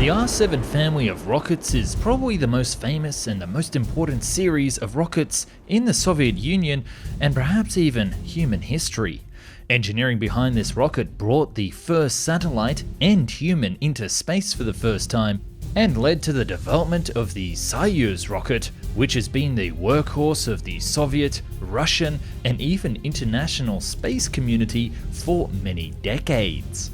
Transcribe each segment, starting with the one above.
The R7 family of rockets is probably the most famous and the most important series of rockets in the Soviet Union and perhaps even human history. Engineering behind this rocket brought the first satellite and human into space for the first time and led to the development of the Soyuz rocket, which has been the workhorse of the Soviet, Russian, and even international space community for many decades.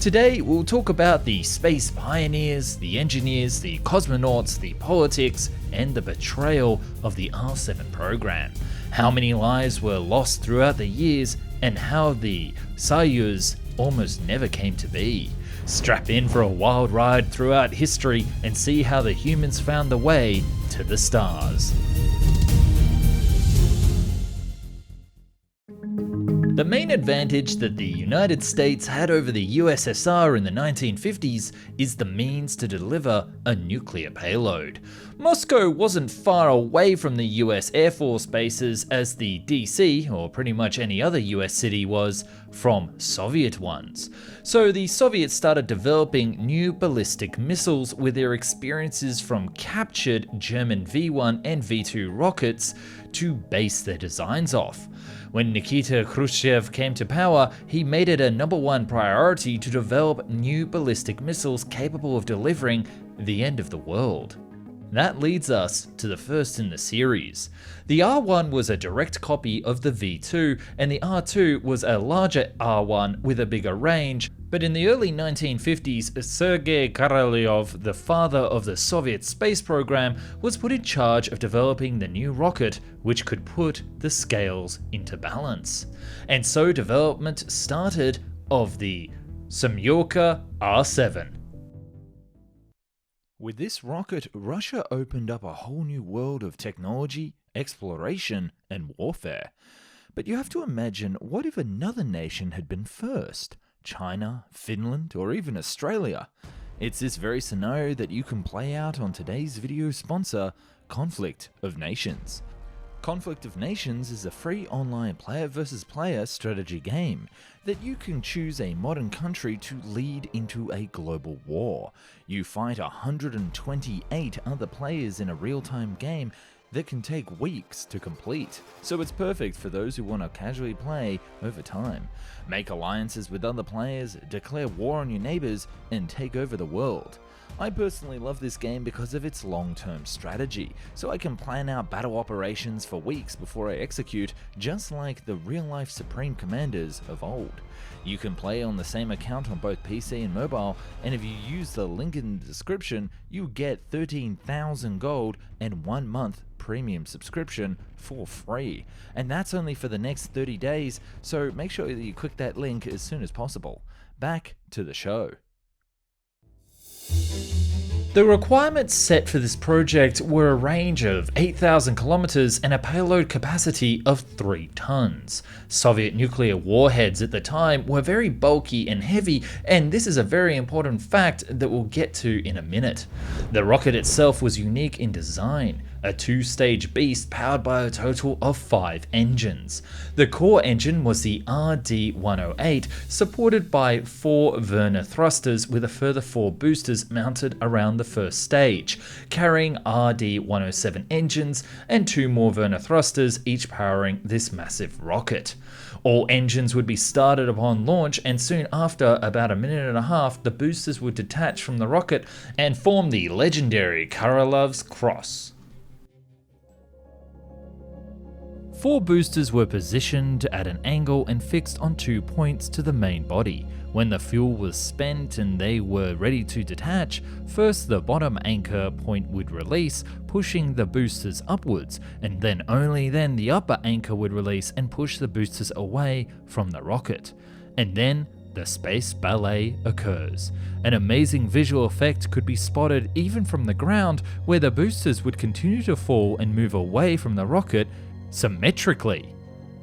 Today, we'll talk about the space pioneers, the engineers, the cosmonauts, the politics, and the betrayal of the R7 program. How many lives were lost throughout the years, and how the Soyuz almost never came to be. Strap in for a wild ride throughout history and see how the humans found the way to the stars. The main advantage that the United States had over the USSR in the 1950s is the means to deliver a nuclear payload. Moscow wasn't far away from the US Air Force bases as the DC, or pretty much any other US city, was from Soviet ones. So the Soviets started developing new ballistic missiles with their experiences from captured German V-1 and V-2 rockets to base their designs off. When Nikita Khrushchev came to power, he made it a #1 priority to develop new ballistic missiles capable of delivering the end of the world. That leads us to the first in the series. The R1 was a direct copy of the V2, and the R2 was a larger R1 with a bigger range. But in the early 1950s, Sergei Korolyov, the father of the Soviet space program, was put in charge of developing the new rocket, which could put the scales into balance. And so development started of the Semyorka R7. With this rocket, Russia opened up a whole new world of technology, exploration, and warfare. But you have to imagine, what if another nation had been first? China, Finland, or even Australia? It's this very scenario that you can play out on today's video sponsor, Conflict of Nations. Conflict of Nations is a free online player versus player strategy game that you can choose a modern country to lead into a global war. You fight 128 other players in a real-time game that can take weeks to complete, so it's perfect for those who want to casually play over time. Make alliances with other players, declare war on your neighbors, and take over the world. I personally love this game because of its long-term strategy, so I can plan out battle operations for weeks before I execute, just like the real-life Supreme Commanders of old. You can play on the same account on both PC and mobile, and if you use the link in the description, you get 13,000 gold and 1 month premium subscription for free. And that's only for the next 30 days, so make sure that you click that link as soon as possible. Back to the show. The requirements set for this project were a range of 8,000 kilometers and a payload capacity of 3 tons. Soviet nuclear warheads at the time were very bulky and heavy, and this is a very important fact that we'll get to in a minute. The rocket itself was unique in design, a 2-stage beast powered by a total of 5 engines. The core engine was the RD-108, supported by 4 Werner thrusters with a further 4 boosters mounted around the first stage, carrying RD-107 engines and 2 more Werner thrusters, each powering this massive rocket. All engines would be started upon launch, and soon after, about a minute and a half, the boosters would detach from the rocket and form the legendary Korolyov's Cross. 4 boosters were positioned at an angle and fixed on 2 points to the main body. When the fuel was spent and they were ready to detach, first the bottom anchor point would release, pushing the boosters upwards, and then only then the upper anchor would release and push the boosters away from the rocket. And then the space ballet occurs. An amazing visual effect could be spotted even from the ground, where the boosters would continue to fall and move away from the rocket symmetrically.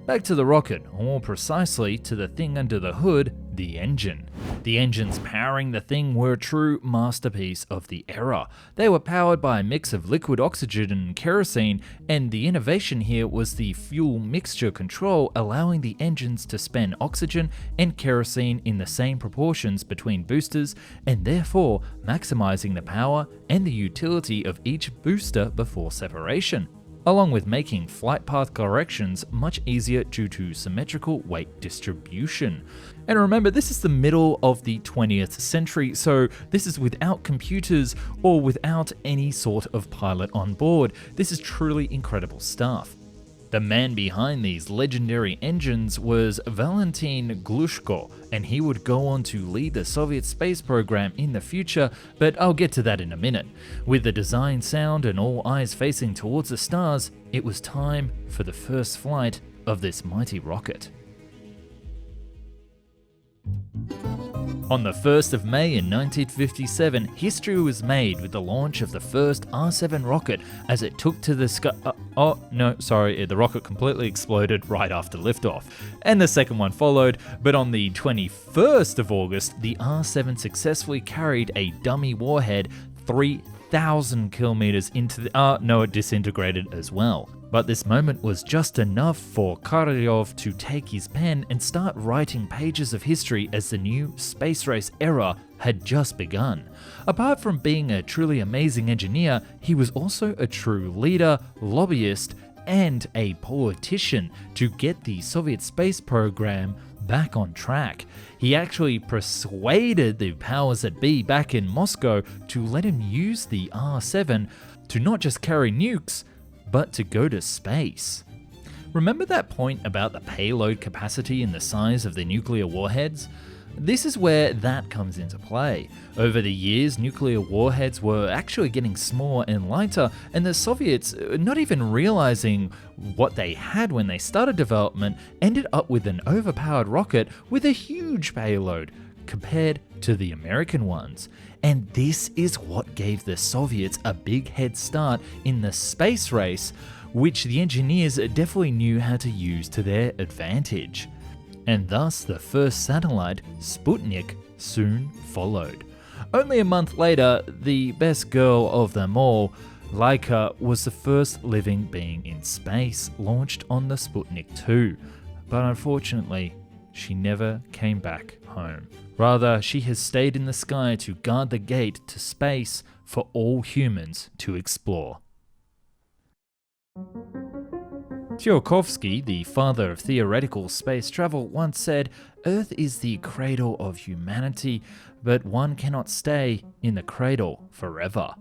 Back to the rocket, or more precisely to the thing under the hood, the engine. The engines powering the thing were a true masterpiece of the era. They were powered by a mix of liquid oxygen and kerosene, and the innovation here was the fuel mixture control, allowing the engines to spend oxygen and kerosene in the same proportions between boosters, and therefore maximizing the power and the utility of each booster before separation, along with making flight path corrections much easier due to symmetrical weight distribution. And remember, this is the middle of the 20th century, so this is without computers or without any sort of pilot on board. This is truly incredible stuff. The man behind these legendary engines was Valentin Glushko, and he would go on to lead the Soviet space program in the future, but I'll get to that in a minute. With the design sound and all eyes facing towards the stars, it was time for the first flight of this mighty rocket. On the 1st of May in 1957, history was made with the launch of the first R-7 rocket as it took to the sky. The rocket completely exploded right after liftoff. And the second one followed, but on the 21st of August, the R-7 successfully carried a dummy warhead 3,000 kilometers into the. It disintegrated as well. But this moment was just enough for Korolyov to take his pen and start writing pages of history as the new space race era had just begun. Apart from being a truly amazing engineer, he was also a true leader, lobbyist, and a politician to get the Soviet space program back on track. He actually persuaded the powers that be back in Moscow to let him use the R-7 to not just carry nukes, but to go to space. Remember that point about the payload capacity and the size of the nuclear warheads? This is where that comes into play. Over the years, nuclear warheads were actually getting smaller and lighter, and the Soviets, not even realizing what they had when they started development, ended up with an overpowered rocket with a huge payload compared to the American ones. And this is what gave the Soviets a big head start in the space race, which the engineers definitely knew how to use to their advantage. And thus the first satellite, Sputnik, soon followed. Only a month later, the best girl of them all, Laika, was the first living being in space, launched on the Sputnik 2. But unfortunately, she never came back home. Rather, she has stayed in the sky to guard the gate to space for all humans to explore. Tsiolkovsky, the father of theoretical space travel, once said, "Earth is the cradle of humanity, but one cannot stay in the cradle forever."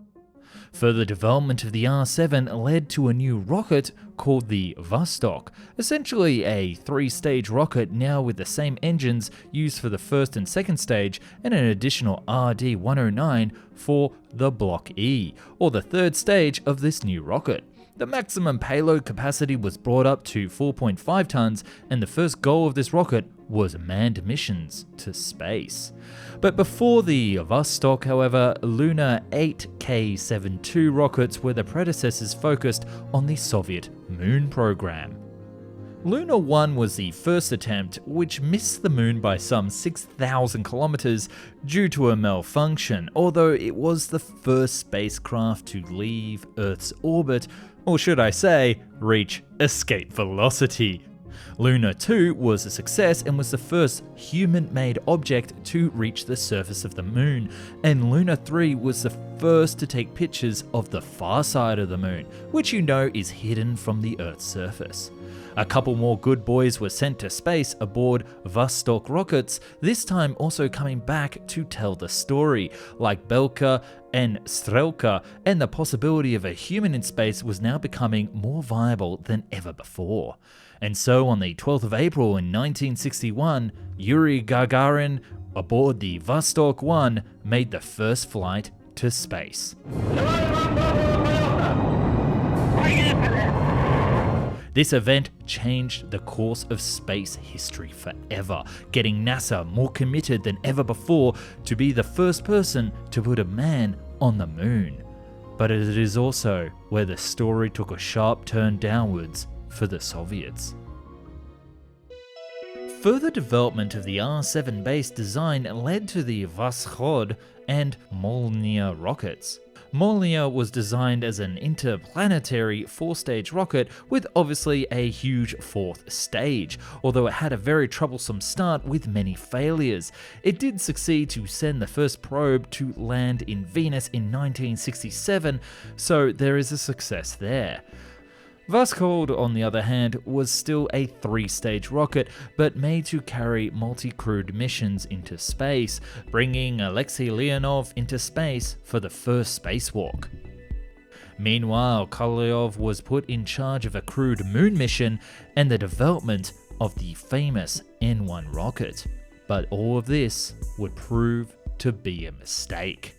Further development of the R-7 led to a new rocket called the Vostok, essentially a 3-stage rocket now with the same engines used for the first and second stage and an additional RD-109 for the Block E, or the third stage of this new rocket. The maximum payload capacity was brought up to 4.5 tons, and the first goal of this rocket was manned missions to space. But before the Vostok, however, Luna 8K-72 rockets were the predecessors focused on the Soviet moon program. Luna 1 was the first attempt, which missed the moon by some 6,000 kilometers due to a malfunction, although it was the first spacecraft to leave Earth's orbit, or should I say, reach escape velocity. Luna 2 was a success and was the first human-made object to reach the surface of the moon, and Luna 3 was the first to take pictures of the far side of the moon, which you know is hidden from the Earth's surface. A couple more good boys were sent to space aboard Vostok rockets, this time also coming back to tell the story, like Belka and Strelka, and the possibility of a human in space was now becoming more viable than ever before. And so on the 12th of April in 1961, Yuri Gagarin, aboard the Vostok 1, made the first flight to space. This event changed the course of space history forever, getting NASA more committed than ever before to be the first person to put a man on the moon. But it is also where the story took a sharp turn downwards for the Soviets. Further development of the R-7 base design led to the Voskhod and Molniya rockets. Molniya was designed as an interplanetary 4-stage rocket with obviously a huge 4th stage, although it had a very troublesome start with many failures. It did succeed to send the first probe to land in Venus in 1967, so there is a success there. Voskhod, on the other hand, was still a 3-stage rocket, but made to carry multi-crewed missions into space, bringing Alexei Leonov into space for the first spacewalk. Meanwhile, Korolev was put in charge of a crewed moon mission and the development of the famous N-1 rocket. But all of this would prove to be a mistake.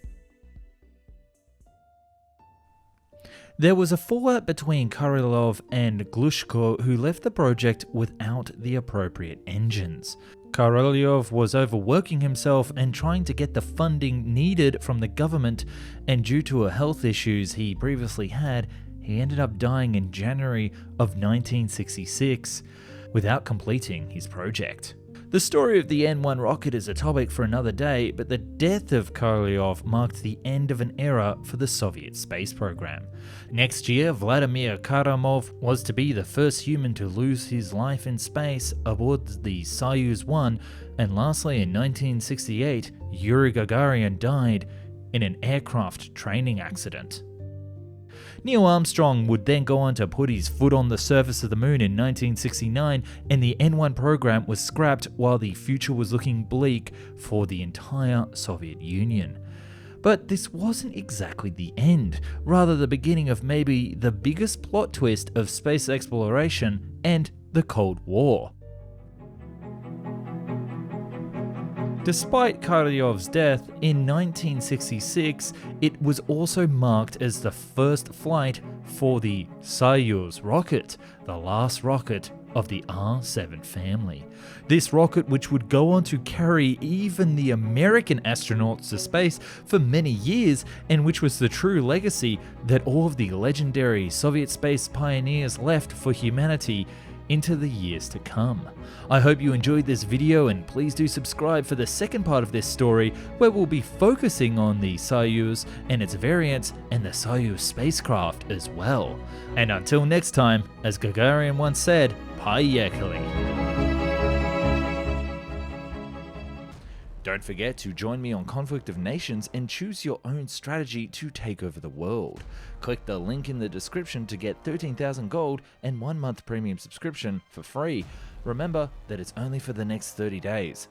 There was a fallout between Korolev and Glushko, who left the project without the appropriate engines. Korolev was overworking himself and trying to get the funding needed from the government, and due to health issues he previously had, he ended up dying in January of 1966 without completing his project. The story of the N-1 rocket is a topic for another day, but the death of Korolev marked the end of an era for the Soviet space program. Next year, Vladimir Karamov was to be the first human to lose his life in space aboard the Soyuz 1, and lastly in 1968, Yuri Gagarin died in an aircraft training accident. Neil Armstrong would then go on to put his foot on the surface of the moon in 1969, and the N-1 program was scrapped while the future was looking bleak for the entire Soviet Union. But this wasn't exactly the end, rather the beginning of maybe the biggest plot twist of space exploration and the Cold War. Despite Korolev's death, in 1966, it was also marked as the first flight for the Soyuz rocket, the last rocket of the R-7 family. This rocket, which would go on to carry even the American astronauts to space for many years, and which was the true legacy that all of the legendary Soviet space pioneers left for humanity into the years to come. I hope you enjoyed this video, and please do subscribe for the second part of this story, where we'll be focusing on the Soyuz and its variants and the Soyuz spacecraft as well. And until next time, as Gagarin once said, Polyechally. Don't forget to join me on Conflict of Nations and choose your own strategy to take over the world. Click the link in the description to get 13,000 gold and 1 month premium subscription for free. Remember that it's only for the next 30 days.